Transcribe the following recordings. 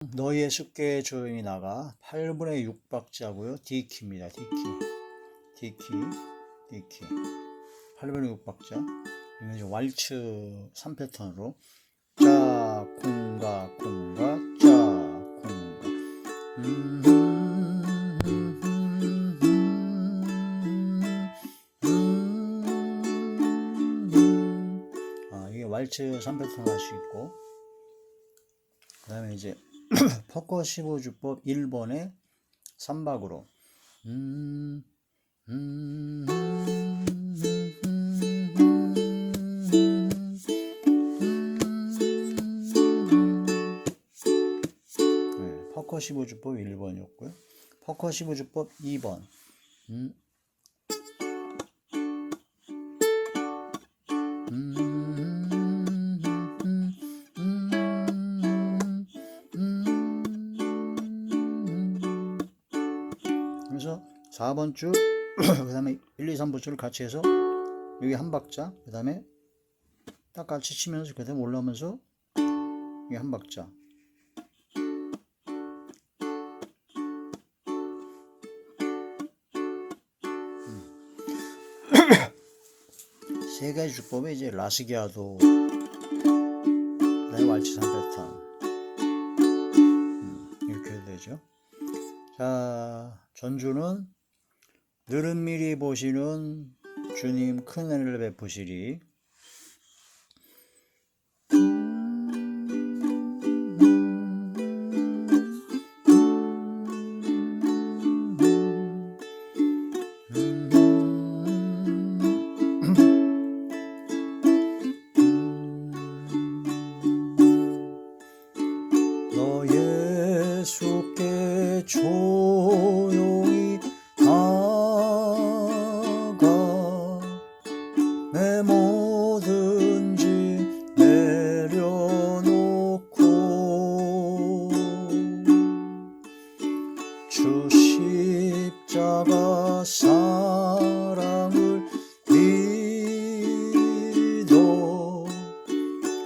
너희의 숫게 조용히 나가 8분의 6박자고요. D키입니다. D키 8분의 6박자. 이제 왈츠 3패턴으로 짜 콩가 콩가 짜 콩가 이게 왈츠 3패턴 할 수 있고, 그 다음에 이제 퍼커 15주법 1번에 3박으로 퍼커 15주법 1번이었고요. 퍼커 15주법 2번 그래서 4번 줄 그 다음에 1, 2, 3번 줄을 같이 해서 여기 한 박자, 그 다음에 딱 같이 치면서 그 다음에 올라오면서 여기 한 박자. 세 가지 주법에 이제 라스기아도, 그다음에 왈츠 3패턴 이렇게 해도 되죠. 자, 전주는 늘은 미리 보시는 주님 큰 은혜를 베푸시리. 너의 숫게 조용히 나가 내 뭐든지 내려놓고 주 십자가 사랑을 믿어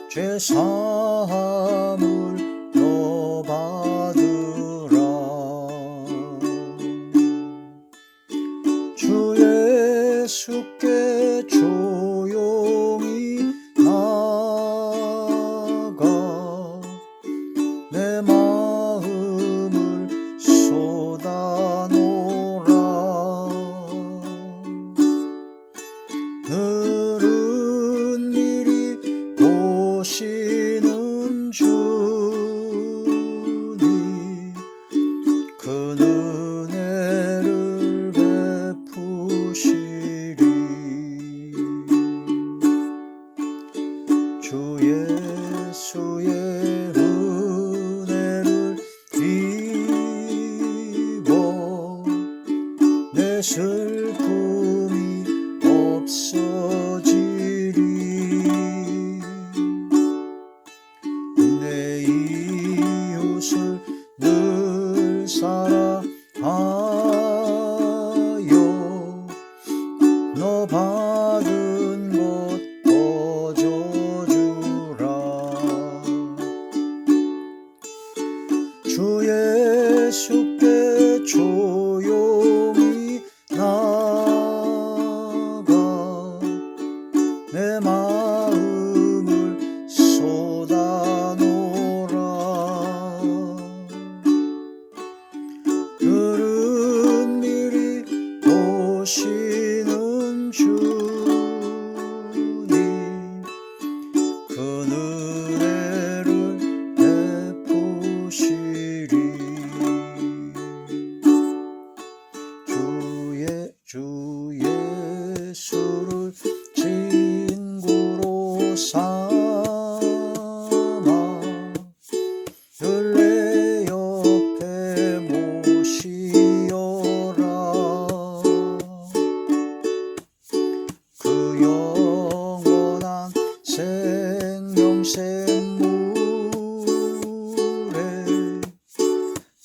죄사함을 너 받으라. 주 예수께 조용히 나가 내 마음을 쏟아놓으라. 늘은 미리 보시는 주님 그 은혜를 베푸시리. 주 예수의 은혜를 입어 내 슬픔이 없어지리. 내 이웃을 늘 사랑하여 너 받은 것 거저주라. 주 예수께 조용히 나가 내 마음을 쏟아놓으라. 늘은 미리 보시는 주님 그 은혜를 베푸시리. 주 예수를 친구로 삼아 늘 내 옆에 모시어라. 그 영원한 생명 샘물에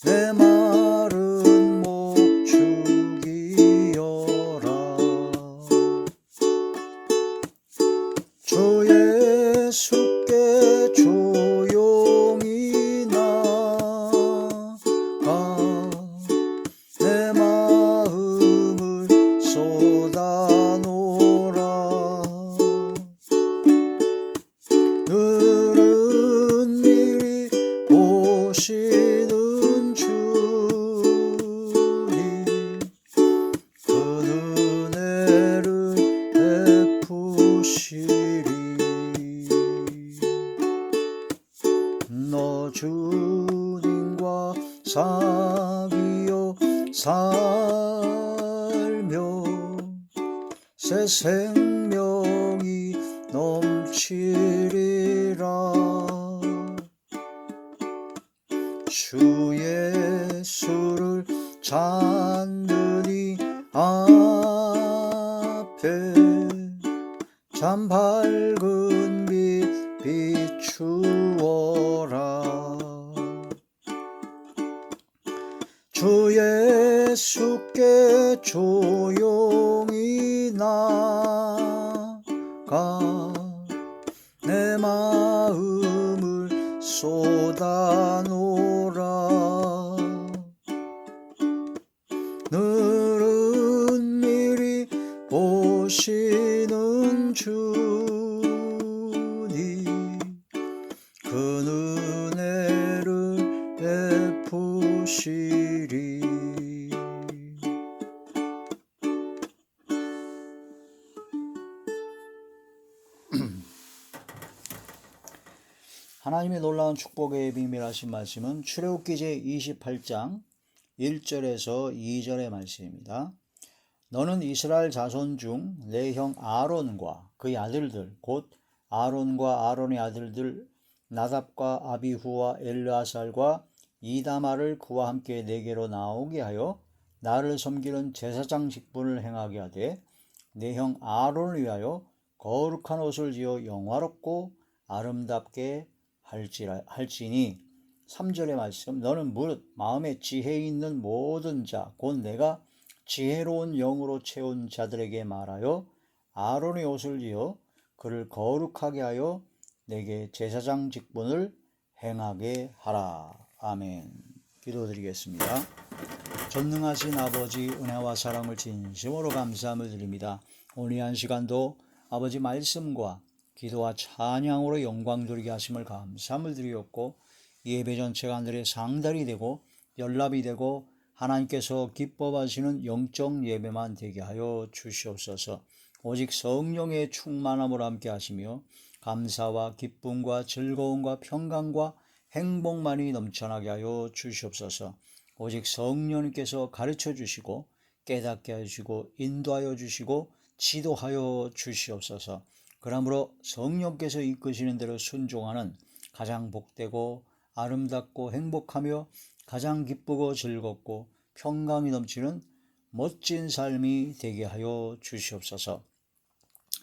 내 마른 목 죽이어라. 주 예수께 조용히 나가 보시는 주님 그 은혜를 베푸시리. 너 주님과 사귀어 살며 새 생명이 넘치리라. 주 예수를 찾느니 앞에 참 밝은 빛 비추어라. 주 예수께 조용히 나가 내 마음을 쏟아놓으라. 늘은 미리 보시는 주님 그 은혜를 베푸시리. 하나님의 놀라운 축복의 비밀하신 말씀은 출애굽기 제28장 1절에서 2절의 말씀입니다. 너는 이스라엘 자손 중 내 형 아론과 그의 아들들 곧 아론과 아론의 아들들 나답과 아비후와 엘르아살과 이다마를 그와 함께 내게로 나오게 하여 나를 섬기는 제사장 직분을 행하게 하되 내 형 아론을 위하여 거룩한 옷을 지어 영화롭고 아름답게 할지니. 3절의 말씀 너는 무릇 마음에 지혜 있는 모든 자 곧 내가 지혜로운 영으로 채운 자들에게 말하여 아론의 옷을 지어 그를 거룩하게 하여 내게 제사장 직분을 행하게 하라. 아멘. 기도드리겠습니다. 전능하신 아버지 은혜와 사랑을 진심으로 감사함을 드립니다. 오늘 이 한 시간도 아버지 말씀과 기도와 찬양으로 영광 돌리게 하심을 감사함을 드리었고 예배 전체가 하늘의 상달이 되고 연락이 되고 하나님께서 기뻐하시는 영적 예배만 되게 하여 주시옵소서. 오직 성령의 충만함으로 함께 하시며 감사와 기쁨과 즐거움과 평강과 행복만이 넘쳐나게 하여 주시옵소서. 오직 성령님께서 가르쳐 주시고 깨닫게 하시고 인도하여 주시고 지도하여 주시옵소서. 그러므로 성령께서 이끄시는 대로 순종하는 가장 복되고 아름답고 행복하며 가장 기쁘고 즐겁고 평강이 넘치는 멋진 삶이 되게 하여 주시옵소서.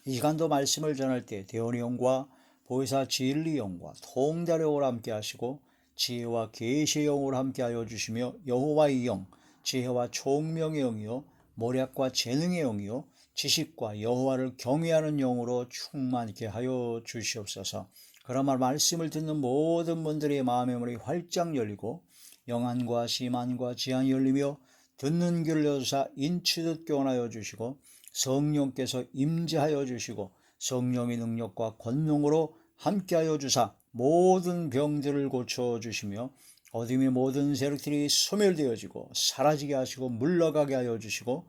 이 시간도 말씀을 전할 때 대언의 영과 보혜사 진리 영과 통달의 영으로 함께 하시고 지혜와 계시의 영으로 함께 하여 주시며 여호와의 영, 지혜와 총명의 영이요 모략과 재능의 영이요 지식과 여호와를 경외하는 영으로 충만케 하여 주시옵소서. 그러나 말씀을 듣는 모든 분들의 마음의 문이 활짝 열리고 영안과 심안과 지안이 열리며 듣는 귀를 여주사 인치듯 교훈하여 주시고 성령께서 임재하여 주시고 성령의 능력과 권능으로 함께하여 주사 모든 병들을 고쳐주시며 어둠의 모든 세력들이 소멸되어지고 사라지게 하시고 물러가게 하여 주시고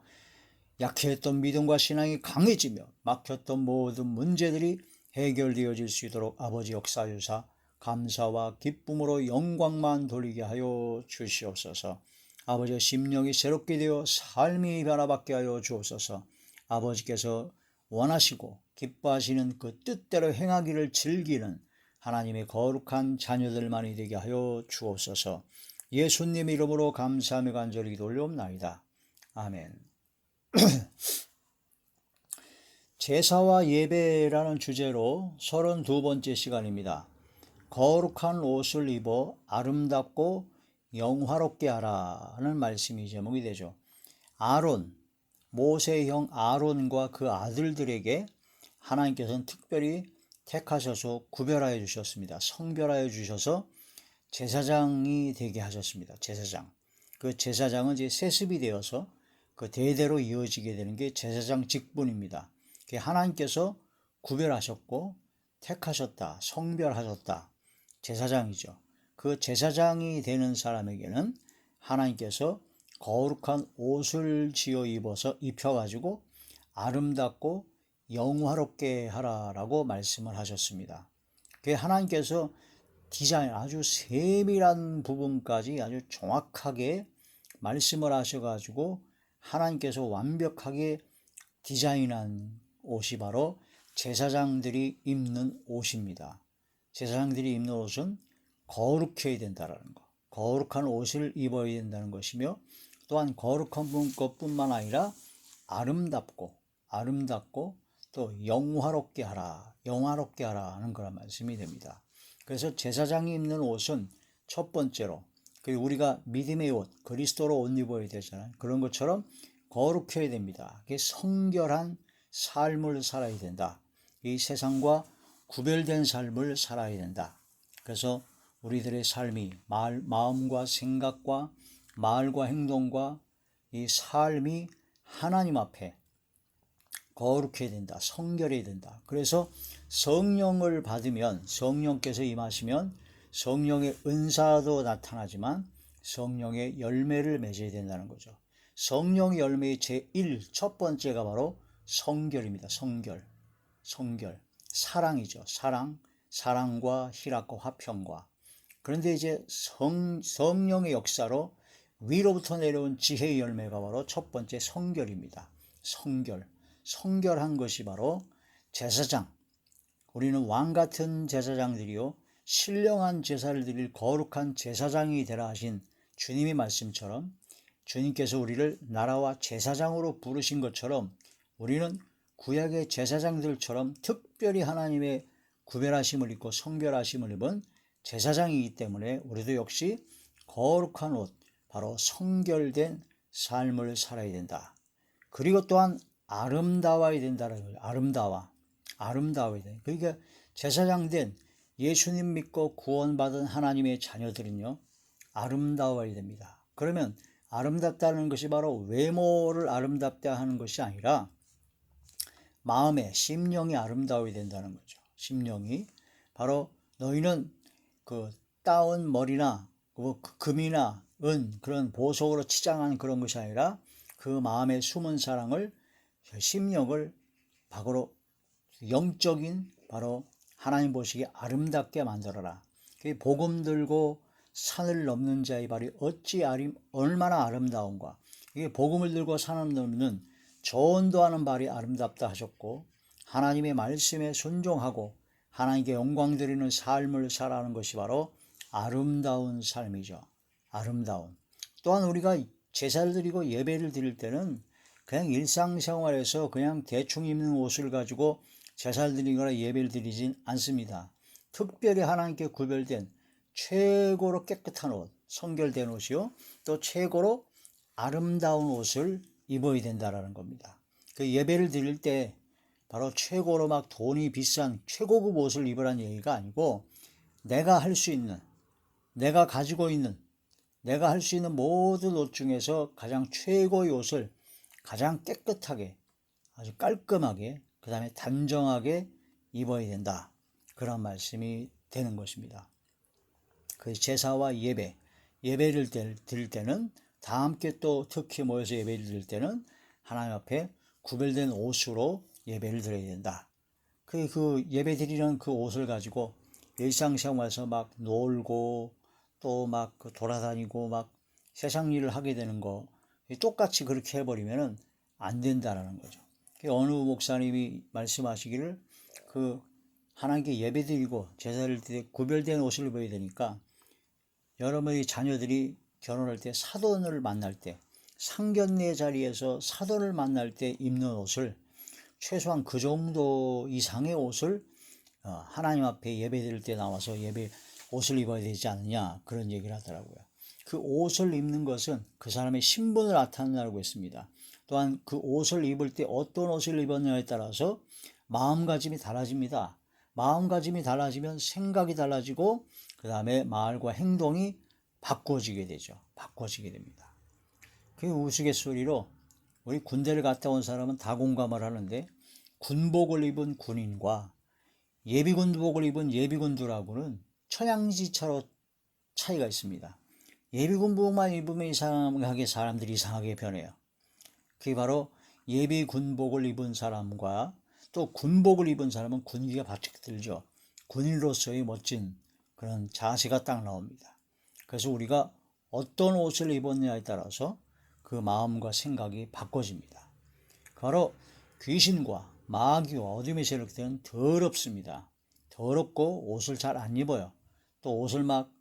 약해했던 믿음과 신앙이 강해지며 막혔던 모든 문제들이 해결되어질 수 있도록 아버지 역사하사 감사와 기쁨으로 영광만 돌리게 하여 주시옵소서. 아버지의 심령이 새롭게 되어 삶이 변화받게 하여 주옵소서. 아버지께서 원하시고 기뻐하시는 그 뜻대로 행하기를 즐기는 하나님의 거룩한 자녀들만이 되게 하여 주옵소서. 예수님 이름으로 감사하며 간절히 기도올리옵나이다. 아멘. 제사와 예배라는 주제로 32번째 시간입니다. 거룩한 옷을 입어 아름답고 영화롭게 하라는 말씀이 제목이 되죠. 아론, 모세의 형 아론과 그 아들들에게 하나님께서는 특별히 택하셔서 구별하여 주셨습니다. 성별하여 주셔서 제사장이 되게 하셨습니다. 제사장. 그 제사장은 이제 세습이 되어서 그 대대로 이어지게 되는 게 제사장 직분입니다. 하나님께서 구별하셨고 택하셨다, 성별하셨다. 제사장이죠. 그 제사장이 되는 사람에게는 하나님께서 거룩한 옷을 지어 입혀가지고 아름답고 영화롭게 하라라고 말씀을 하셨습니다. 그 하나님께서 디자인 아주 세밀한 부분까지 아주 정확하게 말씀을 하셔가지고 하나님께서 완벽하게 디자인한 옷이 바로 제사장들이 입는 옷입니다. 제사장들이 입는 옷은 거룩해야 된다는 것, 거룩한 옷을 입어야 된다는 것이며 또한 거룩한 것뿐만 아니라 아름답고 또 영화롭게 하라 하는 그런 말씀이 됩니다. 그래서 제사장이 입는 옷은 첫 번째로 우리가 믿음의 옷, 그리스도로 옷 입어야 되잖아요. 그런 것처럼 거룩해야 됩니다. 성결한 삶을 살아야 된다. 이 세상과 구별된 삶을 살아야 된다. 그래서 우리들의 삶이 마음과 생각과 말과 행동과 이 삶이 하나님 앞에 거룩해야 된다. 성결해야 된다. 그래서 성령을 받으면 성령께서 임하시면 성령의 은사도 나타나지만 성령의 열매를 맺어야 된다는 거죠. 성령의 열매의 제1 첫 번째가 바로 성결입니다. 성결. 사랑이죠. 사랑과 희락과 화평과. 그런데 이제 성령의 역사로 위로부터 내려온 지혜의 열매가 바로 첫 번째 성결입니다. 성결한 것이 바로 제사장. 우리는 왕 같은 제사장들이요 신령한 제사를 드릴 거룩한 제사장이 되라 하신 주님의 말씀처럼 주님께서 우리를 나라와 제사장으로 부르신 것처럼 우리는 구약의 제사장들처럼 특별히 하나님의 구별하심을 입고 성별하심을 입은 제사장이기 때문에 우리도 역시 거룩한 옷, 바로 성결된 삶을 살아야 된다. 그리고 또한 아름다워야 된다는 거예요. 아름다워야 돼. 그러니까 제사장 된 예수님 믿고 구원받은 하나님의 자녀들은요 아름다워야 됩니다. 그러면 아름답다는 것이 바로 외모를 아름답다 하는 것이 아니라 마음의 심령이 아름다워야 된다는 거죠. 심령이 바로 너희는 그 따은 머리나 금이나 은 그런 보석으로 치장한 그런 것이 아니라 그 마음의 숨은 사랑을 심령을 바로 영적인 바로 하나님 보시기에 아름답게 만들어라. 복음 들고 산을 넘는 자의 발이 어찌 얼마나 아름다운가. 이게 복음을 들고 산을 넘는 전도하는 발이 아름답다 하셨고 하나님의 말씀에 순종하고 하나님께 영광 드리는 삶을 살아가는 것이 바로 아름다운 삶이죠. 아름다운. 또한 우리가 제사를 드리고 예배를 드릴 때는 그냥 일상생활에서 그냥 대충 입는 옷을 가지고 제사를 드리거나 예배를 드리진 않습니다. 특별히 하나님께 구별된 최고로 깨끗한 옷, 성결된 옷이요. 또 최고로 아름다운 옷을 입어야 된다는 겁니다. 그 예배를 드릴 때 바로 최고로 막 돈이 비싼 최고급 옷을 입으라는 얘기가 아니고 내가 할 수 있는, 내가 가지고 있는, 내가 할 수 있는 모든 옷 중에서 가장 최고의 옷을 가장 깨끗하게, 아주 깔끔하게, 그 다음에 단정하게 입어야 된다. 그런 말씀이 되는 것입니다. 그 제사와 예배를 드릴 때는 다 함께 또 특히 모여서 예배를 드릴 때는 하나님 앞에 구별된 옷으로 예배를 드려야 된다. 그 예배 드리는 그 옷을 가지고 일상생활에서 막 놀고 또 막 돌아다니고 막 세상 일을 하게 되는 거 똑같이 그렇게 해버리면 안 된다는 거죠. 어느 목사님이 말씀하시기를 하나님께 예배 드리고 제사를 드리고 구별된 옷을 입어야 되니까 여러분의 자녀들이 결혼할 때 사돈을 만날 때 상견례 자리에서 사돈을 만날 때 입는 옷을 최소한 그 정도 이상의 옷을 하나님 앞에 예배 드릴 때 나와서 옷을 입어야 되지 않느냐 그런 얘기를 하더라고요. 그 옷을 입는 것은 그 사람의 신분을 나타낸다고 했습니다. 또한 그 옷을 입을 때 어떤 옷을 입었느냐에 따라서 마음가짐이 달라집니다. 마음가짐이 달라지면 생각이 달라지고 그 다음에 말과 행동이 바꿔지게 되죠. 바꿔지게 됩니다. 그 우스갯소리로 우리 군대를 갔다 온 사람은 다 공감을 하는데 군복을 입은 군인과 예비군복을 입은 예비군들하고는 천양지차로 차이가 있습니다. 예비군복만 입으면 이상하게 사람들이 이상하게 변해요. 그게 바로 예비군복을 입은 사람과 또 군복을 입은 사람은 군기가 바짝 들죠. 군인으로서의 멋진 그런 자세가 딱 나옵니다. 그래서 우리가 어떤 옷을 입었냐에 따라서 그 마음과 생각이 바꿔집니다. 바로 귀신과 마귀와 어둠의 세력들은 더럽습니다. 더럽고 옷을 잘 안 입어요. 또 옷을 막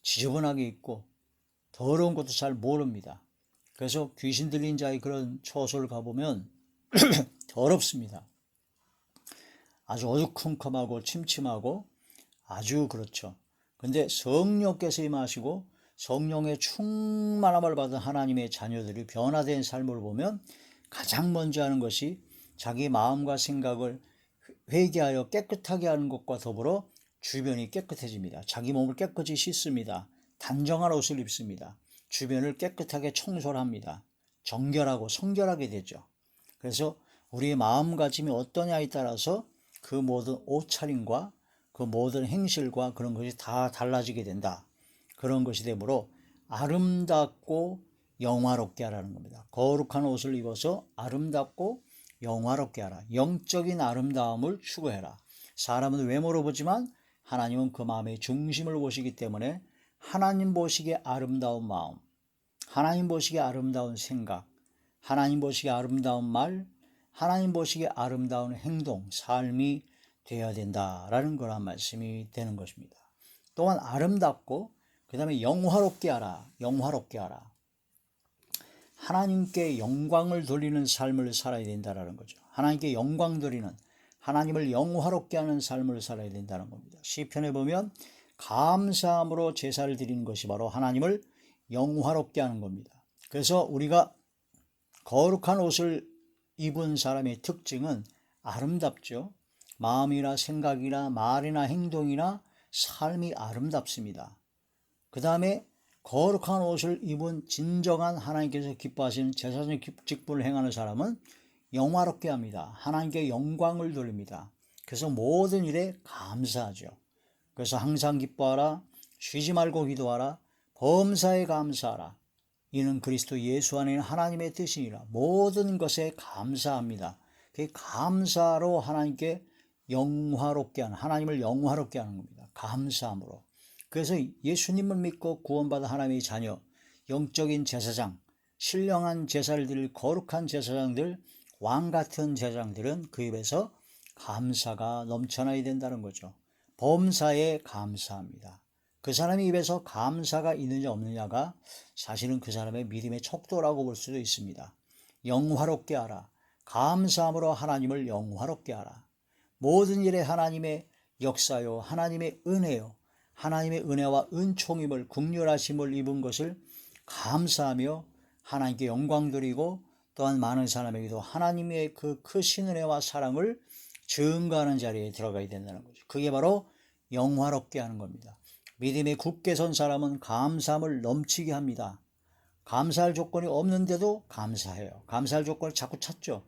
지저분하게 입고 더러운 것도 잘 모릅니다. 그래서 귀신 들린 자의 그런 처소를 가보면 더럽습니다. 아주 어두컴컴하고 침침하고 아주 그렇죠. 근데 성령께서 임하시고 성령의 충만함을 받은 하나님의 자녀들이 변화된 삶을 보면 가장 먼저 하는 것이 자기 마음과 생각을 회개하여 깨끗하게 하는 것과 더불어 주변이 깨끗해집니다. 자기 몸을 깨끗이 씻습니다. 단정한 옷을 입습니다. 주변을 깨끗하게 청소를 합니다. 정결하고 성결하게 되죠. 그래서 우리의 마음가짐이 어떠냐에 따라서 그 모든 옷차림과 그 모든 행실과 그런 것이 다 달라지게 된다. 그런 것이 되므로 아름답고 영화롭게 하라는 겁니다. 거룩한 옷을 입어서 아름답고 영화롭게 하라. 영적인 아름다움을 추구해라. 사람은 외모로 보지만 하나님은 그 마음의 중심을 보시기 때문에 하나님 보시기에 아름다운 마음, 하나님 보시기에 아름다운 생각, 하나님 보시기에 아름다운 말, 하나님 보시기에 아름다운 행동, 삶이 되어야 된다라는 그런 말씀이 되는 것입니다. 또한 아름답고 그 다음에 영화롭게 하라. 영화롭게 하라. 하나님께 영광을 돌리는 삶을 살아야 된다는 거죠. 하나님께 영광 돌리는, 하나님을 영화롭게 하는 삶을 살아야 된다는 겁니다. 시편에 보면 감사함으로 제사를 드리는 것이 바로 하나님을 영화롭게 하는 겁니다. 그래서 우리가 거룩한 옷을 입은 사람의 특징은 아름답죠. 마음이나 생각이나 말이나 행동이나 삶이 아름답습니다. 그 다음에 거룩한 옷을 입은 진정한 하나님께서 기뻐하시는 제사장 직분을 행하는 사람은 영화롭게 합니다. 하나님께 영광을 돌립니다. 그래서 모든 일에 감사하죠. 그래서 항상 기뻐하라, 쉬지 말고 기도하라, 범사에 감사하라. 이는 그리스도 예수 안에 하나님의 뜻이니라. 모든 것에 감사합니다. 그 감사로 하나님께 영화롭게 하는, 하나님을 영화롭게 하는 겁니다. 감사함으로. 그래서 예수님을 믿고 구원받은 하나님의 자녀, 영적인 제사장, 신령한 제사를 드릴 거룩한 제사장들, 왕 같은 제사장들은 그 입에서 감사가 넘쳐나야 된다는 거죠. 범사에 감사합니다. 그 사람의 입에서 감사가 있느냐 없느냐가 사실은 그 사람의 믿음의 척도라고 볼 수도 있습니다. 영화롭게 하라. 감사함으로 하나님을 영화롭게 하라. 모든 일에 하나님의 역사요, 하나님의 은혜요, 하나님의 은혜와 은총임을, 긍휼하심을 입은 것을 감사하며 하나님께 영광 드리고 또한 많은 사람에게도 하나님의 그 크신 은혜와 사랑을 증거하는 자리에 들어가야 된다는 거죠. 그게 바로 영화롭게 하는 겁니다. 믿음에 굳게 선 사람은 감사함을 넘치게 합니다. 감사할 조건이 없는데도 감사해요. 감사할 조건을 자꾸 찾죠.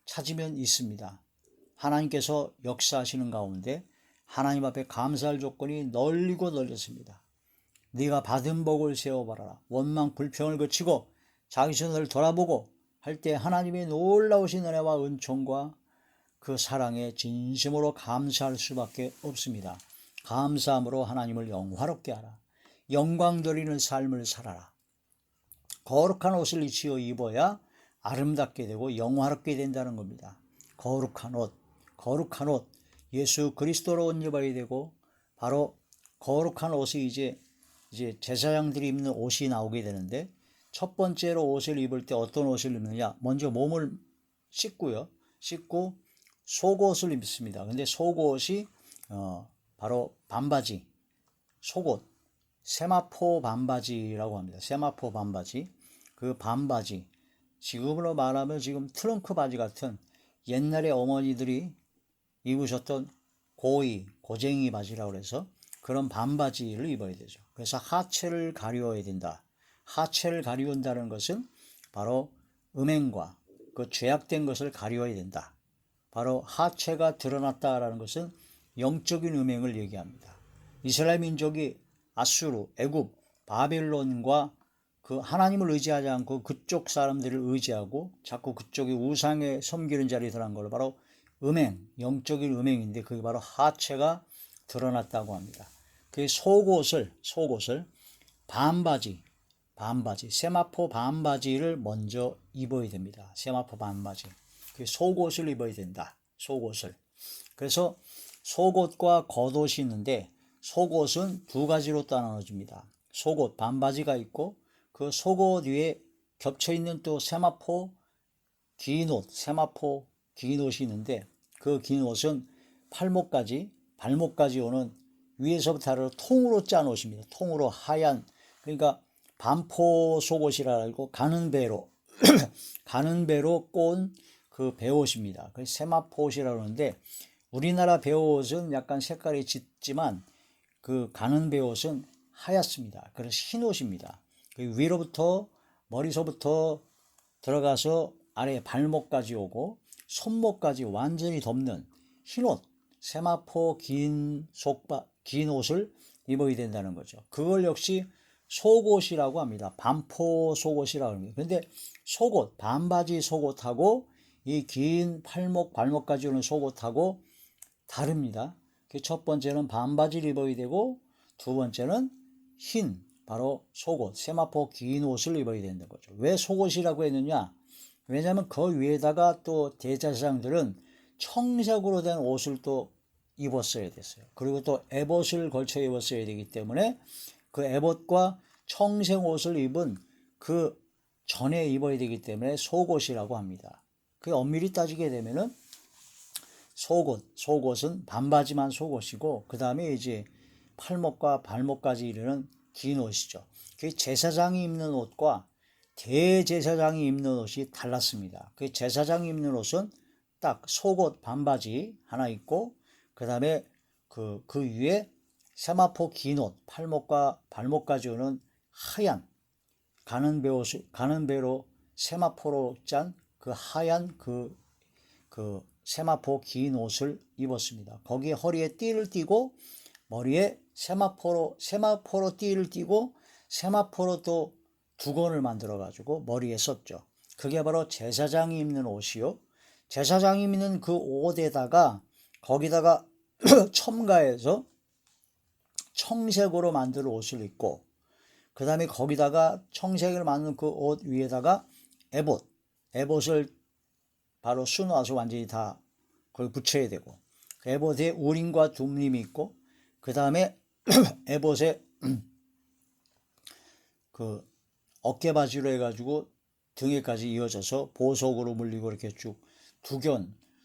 찾으면 있습니다. 하나님께서 역사하시는 가운데 하나님 앞에 감사할 조건이 널리고 널렸습니다. 네가 받은 복을 세워봐라. 원망 불평을 그치고 자기 손을 돌아보고 할 때 하나님의 놀라우신 은혜와 은총과 그 사랑에 진심으로 감사할 수밖에 없습니다. 감사함으로 하나님을 영화롭게 하라. 영광 돌리는 삶을 살아라. 거룩한 옷을 지어 입어야 아름답게 되고 영화롭게 된다는 겁니다. 거룩한 옷, 거룩한 옷, 예수 그리스도로 옷 입어야 되고 바로 거룩한 옷이 이제 제사장들이 입는 옷이 나오게 되는데 첫 번째로 옷을 입을 때 어떤 옷을 입느냐? 먼저 몸을 씻고요. 씻고 속옷을 입습니다. 근데 속옷이 바로 반바지, 속옷, 세마포 반바지라고 합니다. 세마포 반바지. 그 반바지, 지금으로 말하면 지금 트렁크 바지 같은 옛날에 어머니들이 입으셨던 고이, 고쟁이 바지라고 해서 그런 반바지를 입어야 되죠. 그래서 하체를 가려야 된다. 하체를 가리운다는 것은 바로 음행과 그 죄악된 것을 가려야 된다. 바로 하체가 드러났다라는 것은 영적인 음행을 얘기합니다. 이스라엘 민족이 아수르, 애굽, 바빌론과 그 하나님을 의지하지 않고 그쪽 사람들을 의지하고 자꾸 그쪽이 우상에 섬기는 자리에 들어간 걸로 바로 음행, 영적인 음행인데 그게 바로 하체가 드러났다고 합니다. 그 속옷을 반바지, 세마포 반바지를 먼저 입어야 됩니다. 세마포 반바지. 그 속옷을 입어야 된다. 속옷을. 그래서 속옷과 겉옷이 있는데 속옷은 두 가지로 나눠집니다. 속옷 반바지가 있고 그 속옷 위에 겹쳐 있는 또 세마포 긴 옷, 세마포 긴 옷이 있는데 그 긴 옷은 팔목까지, 발목까지 오는 위에서부터 아래로 통으로 짠 옷입니다. 통으로 하얀, 그러니까 반포 속옷이라고 가는 배로 가는 배로 꼰 그 배옷입니다. 그 세마포옷이라고 하는데 우리나라 배옷은 약간 색깔이 짙지만 그 가는 배옷은 하얗습니다. 그래서 흰 옷입니다. 그 위로부터 머리서부터 들어가서 아래 발목까지 오고 손목까지 완전히 덮는 흰옷, 세마포 긴 옷을 입어야 된다는 거죠. 그걸 역시 속옷이라고 합니다. 반포 속옷이라고 합니다. 근데 속옷, 반바지 속옷하고 이 긴 팔목, 발목까지 오는 속옷하고 다릅니다. 첫 번째는 반바지를 입어야 되고 두 번째는 흰, 바로 속옷, 세마포 긴 옷을 입어야 되는 거죠. 왜 속옷이라고 했느냐? 왜냐하면 그 위에다가 또 대제사장들은 청색으로 된 옷을 또 입었어야 됐어요. 그리고 또 에봇을 걸쳐 입었어야 되기 때문에 그 에봇과 청색 옷을 입은 그 전에 입어야 되기 때문에 속옷이라고 합니다. 그 엄밀히 따지게 되면은 속옷은 반바지만 속옷이고 그 다음에 이제 팔목과 발목까지 이르는 긴 옷이죠. 그 제사장이 입는 옷과 대제사장이 입는 옷이 달랐습니다. 그 제사장이 입는 옷은 딱 속옷 반바지 하나 입고 그 다음에 그 위에 세마포 긴 옷, 팔목과 발목까지 오는 하얀 가는 배로 세마포로 짠 그 하얀 그 세마포 긴 옷을 입었습니다. 거기에 허리에 띠를 띠고 머리에 세마포로 띠를 띠고 세마포로 또 두건을 만들어 가지고 머리에 썼죠. 그게 바로 제사장이 입는 옷이요. 제사장이 입는 그 옷에다가 거기다가 첨가해서 청색으로 만든 옷을 입고 그 다음에 거기다가 청색을 만든 그 옷 위에다가 에봇을 바로 수놓아서 완전히 다 그걸 붙여야 되고 그 에봇에 우림과 둠림이 있고 그 다음에 에봇에 그 어깨바지로 해가지고 등에까지 이어져서 보석으로 물리고 이렇게 쭉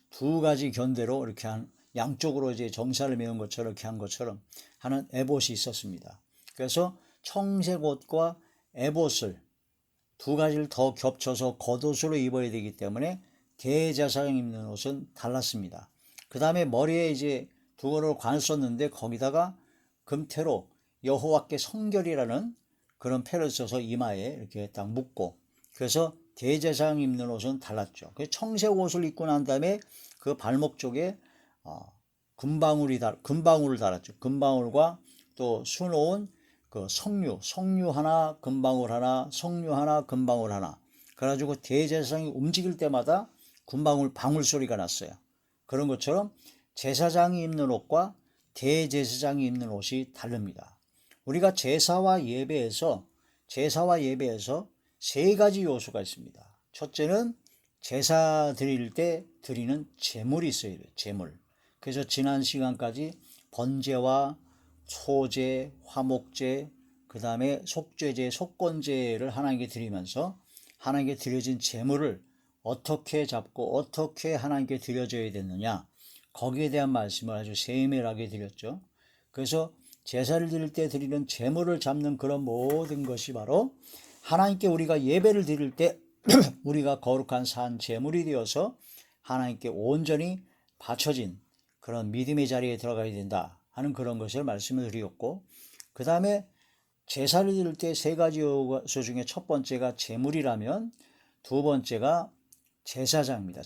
두 가지 견대로 이렇게 한 양쪽으로 이제 정사를 메운 것처럼 이렇게 한 것처럼 하는 에봇이 있었습니다. 그래서 청색 옷과 에봇을 두 가지를 더 겹쳐서 겉옷으로 입어야 되기 때문에 대제사장 입는 옷은 달랐습니다. 그 다음에 머리에 이제 두건을 관을 썼는데 거기다가 금태로 여호와께 성결이라는 그런 패를 써서 이마에 이렇게 딱 묶고 그래서 대제사장 입는 옷은 달랐죠. 그 청색 옷을 입고 난 다음에 그 발목 쪽에 금방울을 달았죠. 금방울과 또 수놓은 그 석류 하나, 금방울 하나, 석류 하나, 금방울 하나. 그래가지고 대제사장이 움직일 때마다 금방울 방울 소리가 났어요. 그런 것처럼 제사장이 입는 옷과 대제사장이 입는 옷이 다릅니다. 우리가 제사와 예배에서 세 가지 요소가 있습니다. 첫째는 제사 드릴 때 드리는 제물이 있어야 돼요. 제물. 그래서 지난 시간까지 번제와 소제, 화목제, 그 다음에 속죄제, 속건제를 하나님께 드리면서 하나님께 드려진 제물을 어떻게 잡고 어떻게 하나님께 드려져야 되느냐 거기에 대한 말씀을 아주 세밀하게 드렸죠. 그래서 제사를 드릴 때 드리는 제물을 잡는 그런 모든 것이 바로 하나님께 우리가 예배를 드릴 때 우리가 거룩한 산 제물이 되어서 하나님께 온전히 바쳐진 그런 믿음의 자리에 들어가야 된다 하는 그런 것을 말씀을 드렸고 그 다음에 제사를 드릴 때 세 가지 요소 중에 첫 번째가 제물이라면 두 번째가 제사장입니다.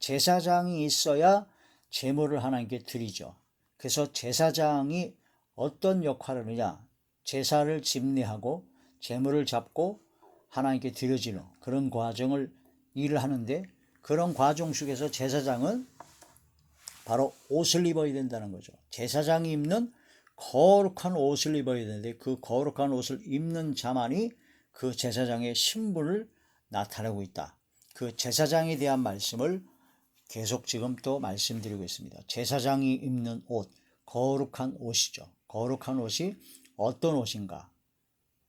제사장이 있어야 제물을 하나님께 드리죠. 그래서 제사장이 어떤 역할을 하느냐 제사를 집례하고 제물을 잡고 하나님께 드려지는 그런 과정을 일을 하는데, 그런 과정 속에서 제사장은 바로 옷을 입어야 된다는 거죠. 제사장이 입는 거룩한 옷을 입어야 되는데, 그 거룩한 옷을 입는 자만이 그 제사장의 신분을 나타내고 있다. 그 제사장에 대한 말씀을 계속 지금 또 말씀드리고 있습니다. 제사장이 입는 옷, 거룩한 옷이죠. 거룩한 옷이 어떤 옷인가,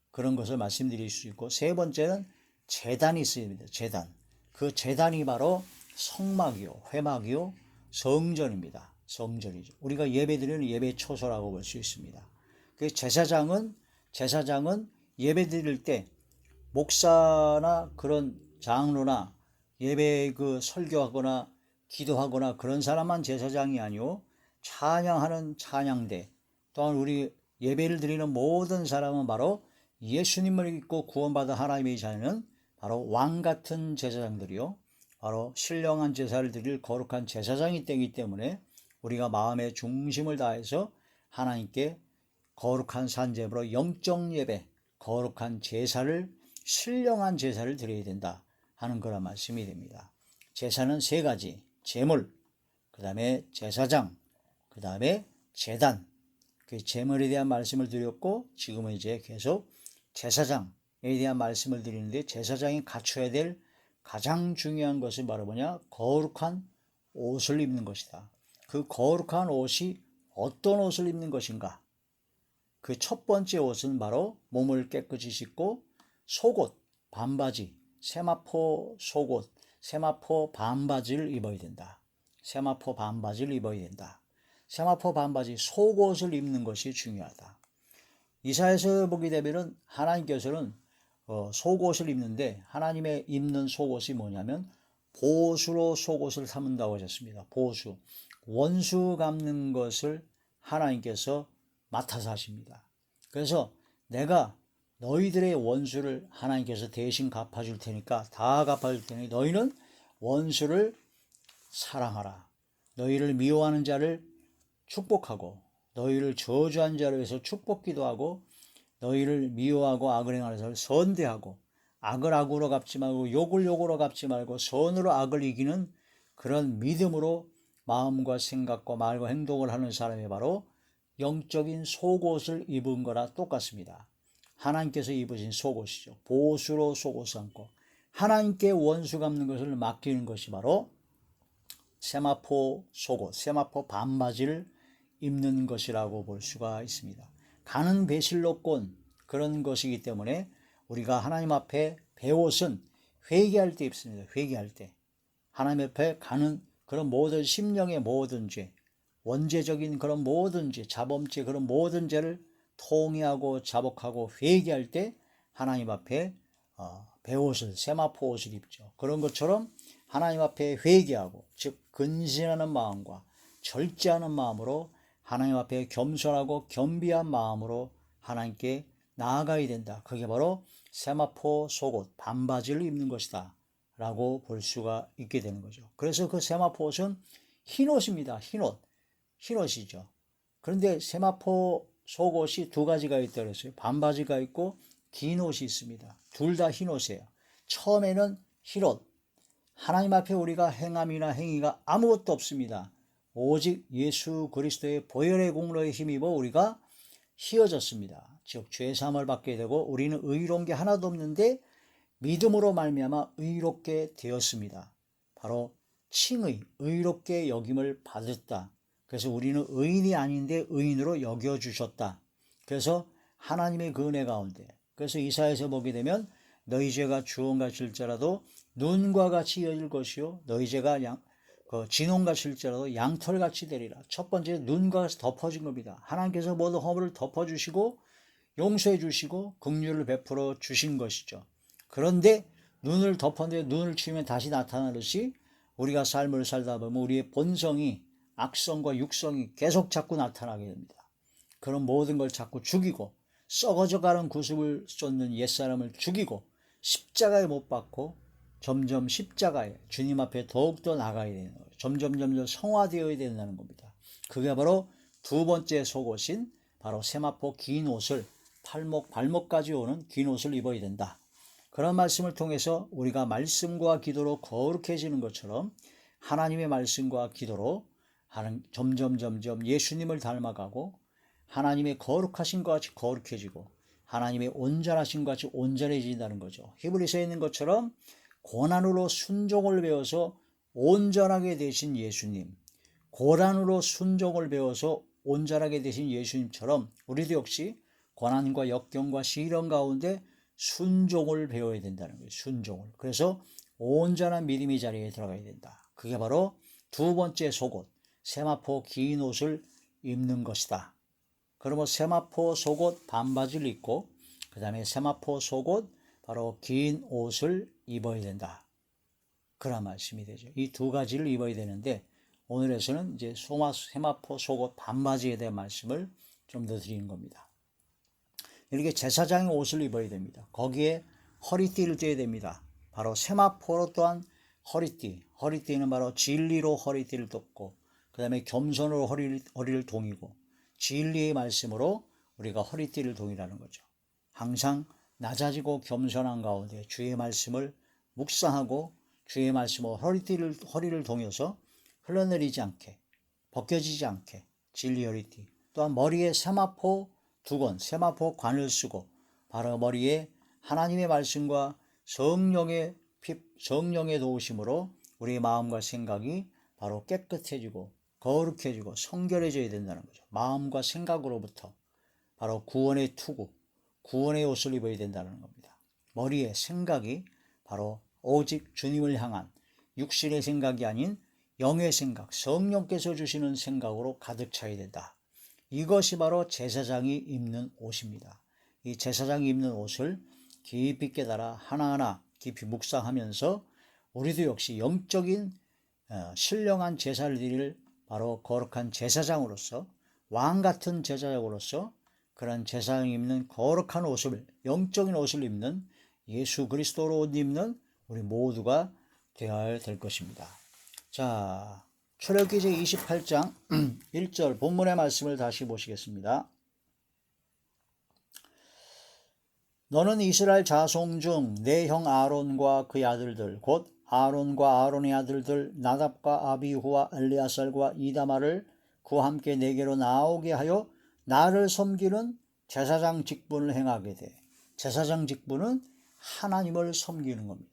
그런 것을 말씀드릴 수 있고, 세 번째는 제단이 있습니다. 제단. 그 제단이 바로 성막이요, 회막이요, 성전입니다. 성전이죠. 우리가 예배드리는 예배 초소라고 볼 수 있습니다. 그 제사장은 예배 드릴 때 목사나 그런 장로나 예배 설교하거나 기도하거나 그런 사람만 제사장이 아니오, 찬양하는 찬양대, 또한 우리 예배를 드리는 모든 사람은 바로 예수님을 믿고 구원받은 하나님의 자녀는 바로 왕 같은 제사장들이요, 바로 신령한 제사를 드릴 거룩한 제사장이 되기 때문에 우리가 마음의 중심을 다해서 하나님께 거룩한 산제물로 영적 예배, 거룩한 제사를, 신령한 제사를 드려야 된다 하는 그런 말씀이 됩니다. 제사는 세 가지, 제물, 그 다음에 제사장, 그 다음에 제단. 그 제물에 대한 말씀을 드렸고, 지금은 이제 계속 제사장에 대한 말씀을 드리는데, 제사장이 갖춰야 될 가장 중요한 것은 바로 뭐냐? 거룩한 옷을 입는 것이다. 그 거룩한 옷이 어떤 옷을 입는 것인가? 그 첫 번째 옷은 바로 몸을 깨끗이 씻고 속옷, 반바지, 세마포 속옷, 세마포 반바지를 입어야 된다. 세마포 반바지를 입어야 된다. 세마포 반바지, 속옷을 입는 것이 중요하다. 이사야서 보게 되면은 하나님께서는 속옷을 입는데, 하나님의 입는 속옷이 뭐냐면 보수로 속옷을 삼는다고 하셨습니다. 보수, 원수 갚는 것을 하나님께서 맡아서 하십니다. 그래서 내가 너희들의 원수를 하나님께서 대신 갚아줄 테니까, 다 갚아줄 테니 너희는 원수를 사랑하라. 너희를 미워하는 자를 축복하고, 너희를 저주한 자를 위해서 축복기도 하고, 너희를 미워하고 악을 행하는 자를 선대하고, 악을 악으로 갚지 말고 욕을 욕으로 갚지 말고 선으로 악을 이기는 그런 믿음으로 마음과 생각과 말과 행동을 하는 사람이 바로 영적인 속옷을 입은 거나 똑같습니다. 하나님께서 입으신 속옷이죠. 보수로 속옷을 안고 하나님께 원수 갚는 것을 맡기는 것이 바로 세마포 속옷, 세마포 반바지를 입는 것이라고 볼 수가 있습니다. 가는 배실로권, 그런 것이기 때문에 우리가 하나님 앞에 배옷은 회개할 때 입습니다. 회개할 때 하나님 앞에 가는 그런 모든 심령의 모든 죄, 원죄적인 그런 모든 죄, 자범죄, 그런 모든 죄를 통회하고 자복하고 회개할 때 하나님 앞에 배옷을, 세마포 옷을 입죠. 그런 것처럼 하나님 앞에 회개하고, 즉 근신하는 마음과 절제하는 마음으로 하나님 앞에 겸손하고 겸비한 마음으로 하나님께 나아가야 된다. 그게 바로 세마포 속옷, 반바지를 입는 것이다 라고 볼 수가 있게 되는 거죠. 그래서 그 세마포 옷은 흰옷입니다. 흰옷이죠. 그런데 세마포 속옷이 두 가지가 있다고 그랬어요. 반바지가 있고 긴 옷이 있습니다. 둘 다 흰옷이에요. 처음에는 흰옷, 하나님 앞에 우리가 행함이나 행위가 아무것도 없습니다. 오직 예수 그리스도의 보혈의 공로에 힘입어 우리가 휘어졌습니다. 즉 죄사함을 받게 되고 우리는 의로운 게 하나도 없는데 믿음으로 말미암아 의롭게 되었습니다. 바로 칭의, 의롭게 여김을 받았다. 그래서 우리는 의인이 아닌데 의인으로 여겨주셨다. 그래서 하나님의 그 은혜 가운데, 그래서 이사야에서 보게 되면 너희 죄가 주홍같이 일지라도 눈과 같이 여길 것이요 너희 죄가 진홍같이 일지라도 양털같이 되리라. 첫 번째, 눈과 같이 덮어진 겁니다. 하나님께서 모든 허물을 덮어주시고 용서해 주시고 긍휼을 베풀어 주신 것이죠. 그런데 눈을 덮었는데 눈을 치우면 다시 나타나듯이 우리가 삶을 살다 보면 우리의 본성이, 악성과 육성이 계속 자꾸 나타나게 됩니다. 그런 모든 걸 자꾸 죽이고 썩어져가는 구습을 쏟는 옛사람을 죽이고 십자가에 못 박고 점점 십자가에 주님 앞에 더욱더 나가야 되는 거예요. 점점 성화되어야 된다는 겁니다. 그게 바로 두 번째 속옷인 바로 세마포 긴 옷을 팔목, 발목까지 오는 긴 옷을 입어야 된다. 그런 말씀을 통해서 우리가 말씀과 기도로 거룩해지는 것처럼 하나님의 말씀과 기도로 점점 예수님을 닮아가고 하나님의 거룩하신 것 같이 거룩해지고 하나님의 온전하신 것 같이 온전해진다는 거죠. 히브리서에 있는 것처럼 고난으로 순종을 배워서 온전하게 되신 예수님, 고난으로 순종을 배워서 온전하게 되신 예수님처럼 우리도 역시 고난과 역경과 시련 가운데 순종을 배워야 된다는 거예요. 순종을. 그래서 온전한 믿음의 자리에 들어가야 된다. 그게 바로 두 번째 속옷, 세마포 긴 옷을 입는 것이다. 그러면 세마포 속옷 반바지를 입고 그 다음에 세마포 속옷 바로 긴 옷을 입어야 된다. 그런 말씀이 되죠. 이 두 가지를 입어야 되는데 오늘에서는 이제 세마포 속옷 반바지에 대한 말씀을 좀 더 드리는 겁니다. 이렇게 제사장의 옷을 입어야 됩니다. 거기에 허리띠를 떼야 됩니다. 바로 세마포로 또한 허리띠는 바로 진리로 허리띠를 덮고 그 다음에 겸손으로 허리를 동이고 진리의 말씀으로 우리가 허리띠를 동이라는 거죠. 항상 낮아지고 겸손한 가운데 주의 말씀을 묵상하고 주의 말씀으로 허리를 동여서 흘러내리지 않게 벗겨지지 않게 진리 허리띠, 또한 머리에 세마포 두건, 세마포 관을 쓰고 바로 머리에 하나님의 말씀과 성령의 도우심으로 우리의 마음과 생각이 바로 깨끗해지고 거룩해지고 성결해져야 된다는 거죠. 마음과 생각으로부터 바로 구원의 투구, 구원의 옷을 입어야 된다는 겁니다. 머리에 생각이 바로 오직 주님을 향한 육신의 생각이 아닌 영의 생각, 성령께서 주시는 생각으로 가득 차야 된다. 이것이 바로 제사장이 입는 옷입니다. 이 제사장이 입는 옷을 깊이 깨달아 하나하나 깊이 묵상하면서 우리도 역시 영적인 신령한 제사를 드릴 바로 거룩한 제사장으로서 왕같은 제사장으로서 그런 제사장이 입는 거룩한 옷을, 영적인 옷을 입는 예수 그리스도로 옷 입는 우리 모두가 되어야 될 것입니다. 자, 출애굽기 제 28장 1절 본문의 말씀을 다시 보시겠습니다. 너는 이스라엘 자손 중 내 형 아론과 그의 아들들 곧 아론과 아론의 아들들 나답과 아비후와 엘리아살과 이다마를 그와 함께 내게로 나오게 하여 나를 섬기는 제사장 직분을 행하게 돼. 제사장 직분은 하나님을 섬기는 겁니다.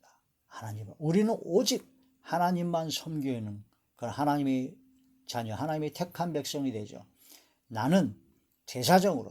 하나님을. 우리는 오직 하나님만 섬기는 그런 하나님의 자녀, 하나님의 택한 백성이 되죠. 나는 제사장으로서